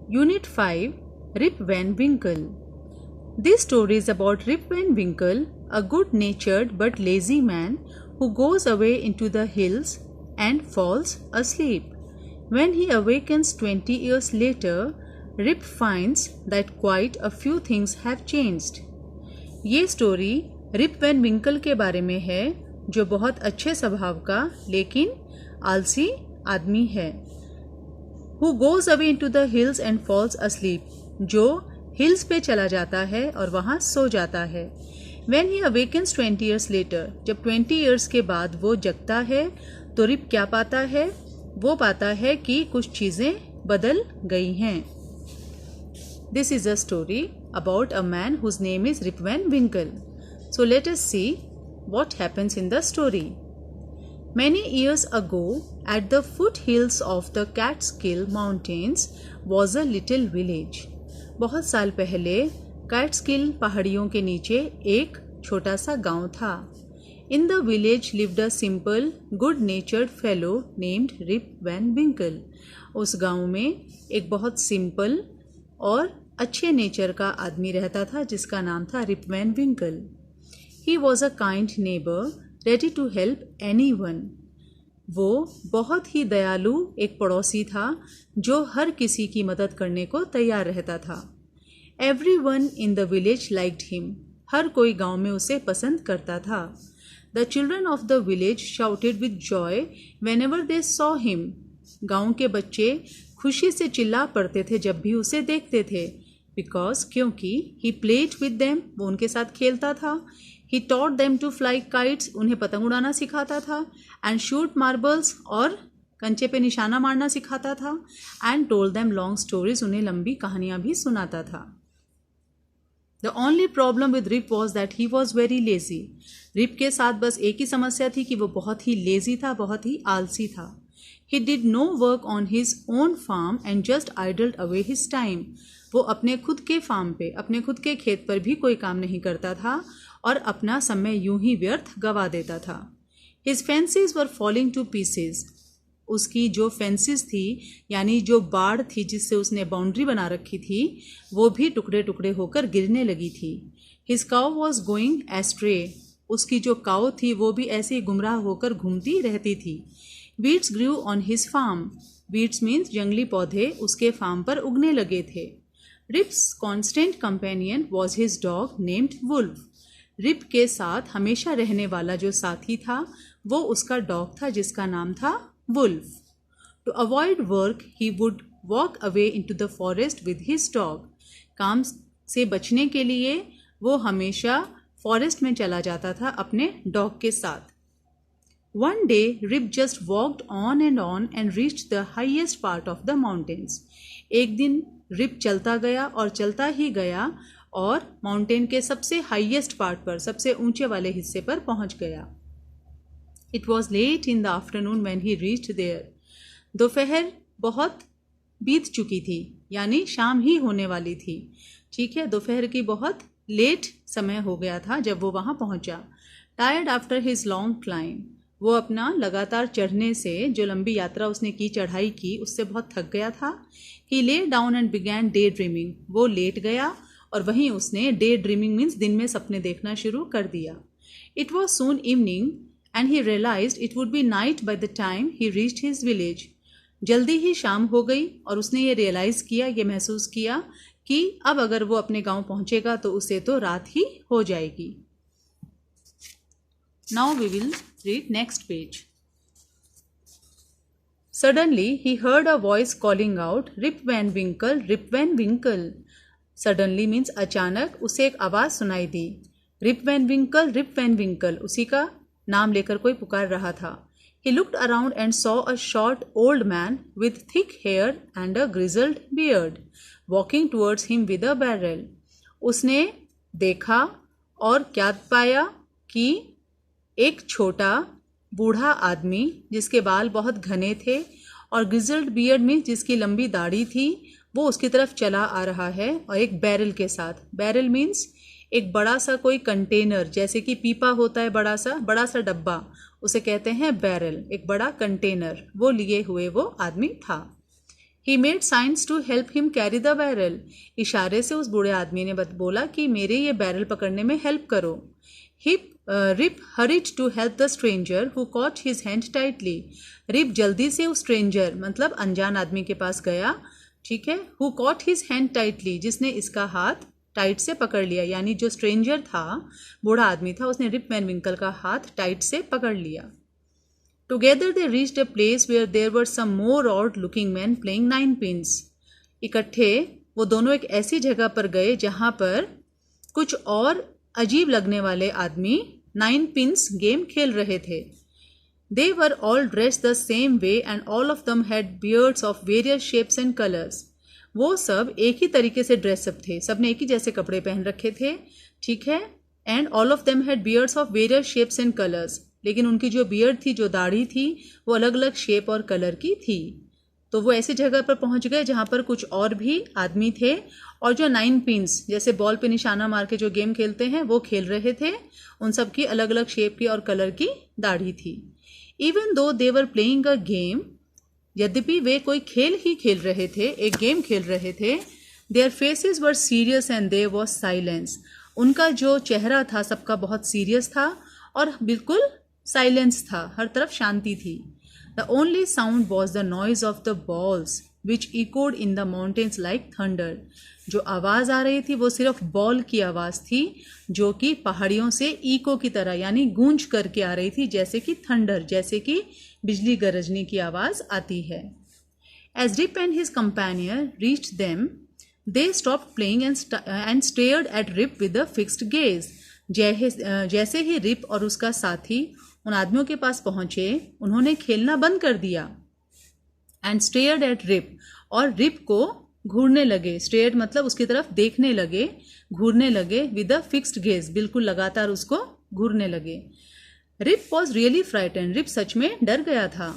Unit 5, Rip Van Winkle. This story is about Rip Van Winkle, a good-natured but lazy man who goes away into the hills and falls asleep. When he awakens 20 years later, Rip finds that quite a few things have changed. ये story rib Van विंकल के बारे में है जो बहुत अच्छे स्वभाव का लेकिन आलसी आदमी है. Who goes away into the hills and falls asleep, जो हिल्स पे चला जाता है और वहाँ सो जाता है. When he awakens 20 years later, जब 20 years के बाद वो जगता है तो रिप क्या पाता है? वो पाता है कि कुछ चीज़ें बदल गई हैं. This is a story about a man whose name is Rip Van Winkle. So let us see what happens in the story. Many years ago, at the foothills of the Catskill Mountains was a little village. बहुत साल पहले Catskill पहाड़ियों के नीचे एक छोटा सा गांव था. In the village lived a simple, good-natured fellow named Rip Van Winkle. उस गांव में एक बहुत सिंपल और अच्छे नेचर का आदमी रहता था जिसका नाम था Rip Van Winkle. He was a kind neighbor, ready to help anyone. वो बहुत ही दयालु एक पड़ोसी था जो हर किसी की मदद करने को तैयार रहता था. Everyone in the village liked him. हर कोई गांव में उसे पसंद करता था. The children of the village shouted with joy whenever they saw him. गांव के बच्चे खुशी से चिल्ला पड़ते थे जब भी उसे देखते थे. क्योंकि he played with them, वो उनके साथ खेलता था. He taught them to fly kites, उन्हें पतंग उड़ाना सिखाता था. And shoot marbles, और कंचे पे निशाना मारना सिखाता था. And told them long stories, उन्हें लंबी कहानियाँ भी सुनाता था. The only problem with Rip was that he was very lazy. Rip के साथ बस एक ही समस्या थी कि वो बहुत ही लेजी था, बहुत ही आलसी था. He did no work on his own farm and just idled away his time. वो अपने खुद के फार्म पे, अपने खुद के खेत पर भी कोई काम नहीं करता था और अपना समय यूं ही व्यर्थ गवा देता था. His fences were falling to pieces. उसकी जो फेंसेस थी यानी जो बाड़ थी जिससे उसने बाउंड्री बना रखी थी वो भी टुकड़े टुकड़े होकर गिरने लगी थी. His cow was going astray. उसकी जो काऊ थी वो भी ऐसे ही गुमराह होकर घूमती रहती थी. Weeds grew on his farm. Weeds means जंगली पौधे उसके फार्म पर उगने लगे थे. Rip's constant companion was his dog named Wolf. Rip के साथ हमेशा रहने वाला जो साथी था वो उसका डॉग था जिसका नाम था Wolf. To avoid work he would walk away into the forest with his dog. काम से बचने के लिए वो हमेशा फॉरेस्ट में चला जाता था अपने डॉग के साथ. One day Rip just walked on and reached the highest part of the mountains. एक दिन रिप चलता गया और चलता ही गया और माउंटेन के सबसे हाईएस्ट पार्ट पर, सबसे ऊंचे वाले हिस्से पर पहुंच गया. It was late in the afternoon when he reached there. दोपहर बहुत बीत चुकी थी यानी शाम ही होने वाली थी. ठीक है, दोपहर की बहुत लेट समय हो गया था जब वो वहाँ पहुँचा. Tired after his long climb. वो अपना लगातार चढ़ने से, जो लंबी यात्रा उसने की, चढ़ाई की, उससे बहुत थक गया था. He lay down and began daydreaming. वो लेट गया और वहीं उसने डे ड्रीमिंग मीन्स दिन में सपने देखना शुरू कर दिया. It was soon evening and he realised it would be night by the time he reached his village. जल्दी ही शाम हो गई और उसने ये रियलाइज़ किया, ये महसूस किया कि अब अगर वो अपने गांव पहुंचेगा तो उसे तो रात ही हो जाएगी. Now we will read next page. Suddenly he heard a voice calling out, Rip Van Winkle, Rip Van Winkle. Suddenly means अचानक उसे एक आवाज़ सुनाई दी. रिप वैन विंकल, रिप वैन विंकल, उसी का नाम लेकर कोई पुकार रहा था. He looked around and saw a short old man with thick hair and a grizzled beard walking towards him with a barrel. उसने देखा और क्या पाया कि एक छोटा बूढ़ा आदमी जिसके बाल बहुत घने थे और ग्रिजल्ड बियर्ड में जिसकी लंबी दाढ़ी थी वो उसकी तरफ चला आ रहा है और एक बैरल के साथ. बैरल मीन्स एक बड़ा सा कोई कंटेनर, जैसे कि पीपा होता है बड़ा सा डब्बा, उसे कहते हैं बैरल, एक बड़ा कंटेनर, वो लिए हुए वो आदमी था. He made signs to help him carry the barrel. इशारे से उस बूढ़े आदमी ने बोला कि मेरे ये बैरल पकड़ने में हेल्प करो. Rip hurried to help the stranger who caught his hand tightly. Rip जल्दी से उस stranger मतलब अनजान आदमी के पास गया, ठीक है, who caught his hand tightly, जिसने इसका हाथ टाइट से पकड़ लिया. यानी जो स्ट्रेंजर था, बूढ़ा आदमी था, उसने रिप वैन विंकल का हाथ टाइट से पकड़ लिया. Together they reached a place where there were some more odd-looking men playing ninepins. इकट्ठे वो दोनों एक ऐसी जगह पर गए जहाँ पर कुछ और अजीब लगने वाले आदमी नाइनपिंस गेम खेल रहे थे. They were all dressed the same way and all of them had beards of various shapes and colors. वो सब एक ही तरीके से ड्रेसअप थे, सब ने एक ही जैसे कपड़े पहन रखे थे, ठीक है. And all of them had beards of various shapes and colors. लेकिन उनकी जो बियर्ड थी, जो दाढ़ी थी, वो अलग अलग शेप और कलर की थी. तो वो ऐसी जगह पर पहुंच गए जहां पर कुछ और भी आदमी थे और जो नाइन पिंस जैसे बॉल पे निशाना मार के जो गेम खेलते हैं वो खेल रहे थे. उन सब की अलग अलग शेप की और कलर की दाढ़ी थी. Even though they were playing a game, यद्यपि वे कोई खेल ही खेल रहे थे, एक गेम खेल रहे थे. Their faces were serious and there was silence. उनका जो चेहरा था सबका बहुत सीरियस था और बिल्कुल साइलेंस था, हर तरफ शांति थी. The only sound was the noise of the balls which echoed in the mountains like thunder. जो आवाज़ आ रही थी वो सिर्फ बॉल की आवाज़ थी जो कि पहाड़ियों से इको की तरह यानी गूंज करके आ रही थी, जैसे कि थंडर, जैसे कि बिजली गरजने की आवाज़ आती है. As Rip and his companion reached them they stopped playing and stared at Rip with a fixed gaze. जैसे ही रिप और उसका साथी उन आदमियों के पास पहुंचे, उन्होंने खेलना बंद कर दिया. एंड स्टेयर्ड एट रिप, और रिप को घूरने लगे. स्टेयर्ड मतलब उसकी तरफ देखने लगे, घूरने लगे. विद अ फिक्स्ड गेज, बिल्कुल लगातार उसको घूरने लगे. Rip was really frightened. Rip सच में डर गया था.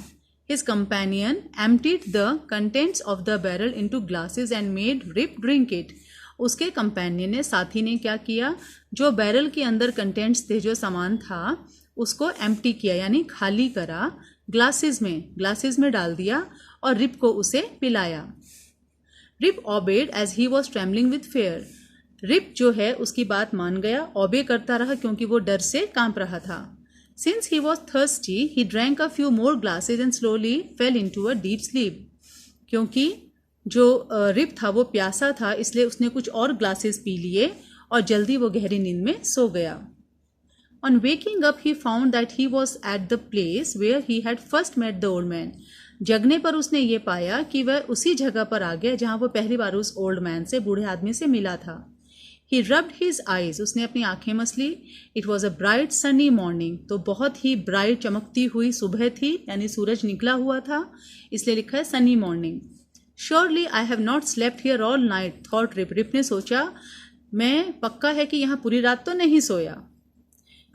His companion emptied the contents of the barrel into glasses and made Rip drink it. उसके कंपेनियन ने, साथी ने क्या किया, जो बैरल के अंदर कंटेंट्स थे, जो सामान था, उसको एम्प्टी किया यानी खाली करा, ग्लासेस में डाल दिया और रिप को उसे पिलाया. Rip obeyed as he was trembling with fear. Rip जो है उसकी बात मान गया, ओबे करता रहा क्योंकि वो डर से कांप रहा था. Since he was thirsty he drank a few more glasses and slowly fail into a deep sleep. क्योंकि जो रिप था वो प्यासा था, इसलिए उसने कुछ और ग्लासेस पी लिए और जल्दी वो गहरी नींद में सो गया. On waking up, he found that he was at the place where he had first met the old man. जगने पर उसने ये पाया कि वह उसी जगह पर आ गया जहाँ वो पहली बार उस ओल्ड मैन से, बूढ़े आदमी से मिला था. He rubbed his eyes. उसने अपनी आंखें मस ली. It was a bright sunny morning. तो बहुत ही ब्राइट चमकती हुई सुबह थी, यानी सूरज निकला हुआ था, इसलिए लिखा है sunny morning. Surely I have not slept here all night, thought Rip. Rip ने सोचा, मैं पक्का है कि यहाँ पूरी रात तो नहीं सोया.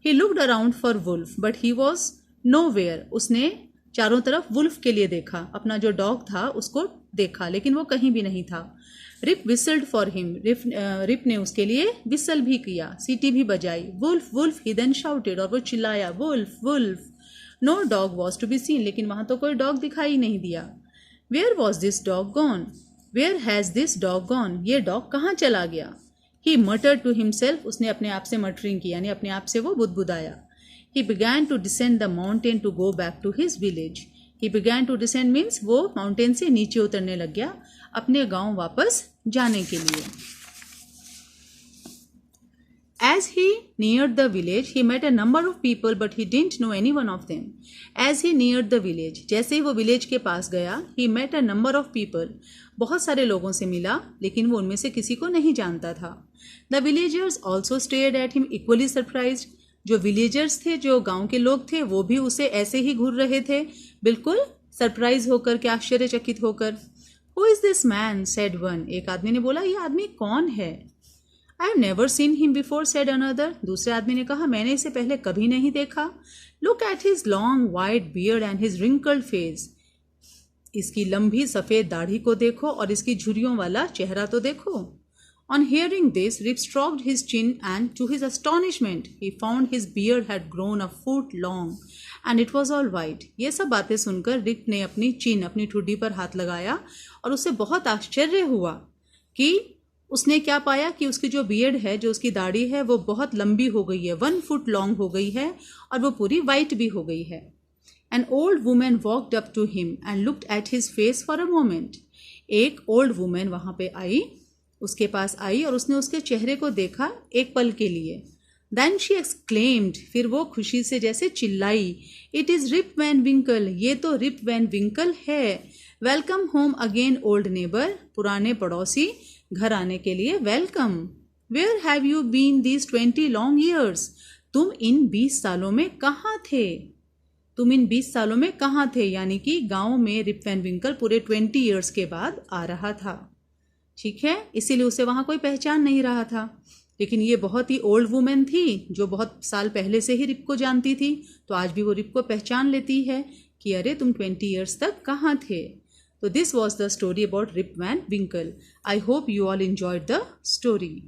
He looked around for wolf, but he was nowhere. उसने चारों तरफ वुल्फ के लिए देखा, अपना जो डॉग था उसको देखा, लेकिन वो कहीं भी नहीं था. Rip whistled for him. Rip ने उसके लिए विसल भी किया, सीटी भी बजाई. Wolf Wolf he then shouted, और वो चिल्लाया, Wolf Wolf. No dog was to be seen. लेकिन वहाँ तो कोई डॉग दिखाई नहीं दिया. Where was this dog gone? Where has this dog gone? ये डॉग कहाँ चला गया? He muttered to himself. उसने अपने आप से मटरिंग की, यानी अपने आप से वो बुदबुदाया. He began to descend the mountain to go back to his village. He began to descend means वो माउंटेन से नीचे उतरने लग गया अपने गांव वापस जाने के लिए. As he neared the village, he met a number of people, but he didn't know any one of them. As he neared the village, जैसे ही वो विलेज के पास गया, he met a number of people. बहुत सारे लोगों से मिला, लेकिन वो उनमें से किसी को नहीं जानता था. The villagers also stared at him equally surprised. जो विलेजर्स थे, जो गांव के लोग थे, वो भी उसे ऐसे ही घूर रहे थे, बिल्कुल सरप्राइज होकर के, आश्चर्यचकित होकर. Who is this man? said one. एक आदमी ने बोला, ये आदमी कौन है? I have never seen him before, said another. दूसरे आदमी ने कहा, मैंने इसे पहले कभी नहीं देखा. Look at his long white beard and his wrinkled face. इसकी लंबी सफ़ेद दाढ़ी को देखो और इसकी झुर्रियों वाला चेहरा तो देखो. On hearing this, Rip stroked his chin and to his astonishment, he found his beard had grown a foot long and it was all white. ये सब बातें सुनकर रिप ने अपनी चिन, अपनी ठुड्डी पर हाथ लगाया और उसे बहुत आश्चर्य हुआ कि उसने क्या पाया कि उसकी जो बियर्ड है, जो उसकी दाढ़ी है, वो बहुत लंबी हो गई है, 1 फुट लॉन्ग हो गई है और वो पूरी वाइट भी हो गई है. An old woman walked up to him and looked at his face for a moment. एक ओल्ड वुमेन वहां पे आई, उसके पास आई और उसने उसके चेहरे को देखा एक पल के लिए. Then she exclaimed, फिर वो खुशी से जैसे चिल्लाई, It is Rip Van Winkle, ये तो रिप वैन विंकल है. Welcome home again, old neighbor, पुराने पड़ोसी, घर आने के लिए welcome. Where have you been these 20 long years? तुम इन 20 सालों में कहाँ थे? तुम इन 20 सालों में कहाँ थे? यानी कि गांव में रिप वैन विंकल पूरे 20 ईयर्स के बाद आ रहा था. ठीक है, इसीलिए उसे वहां कोई पहचान नहीं रहा था. लेकिन ये बहुत ही ओल्ड वुमेन थी जो बहुत साल पहले से ही रिप को जानती थी, तो आज भी वो रिप को पहचान लेती है कि अरे तुम 20 ईयर्स तक कहाँ थे. तो this was the story about Rip Van Winkle. I hope you all enjoyed the story.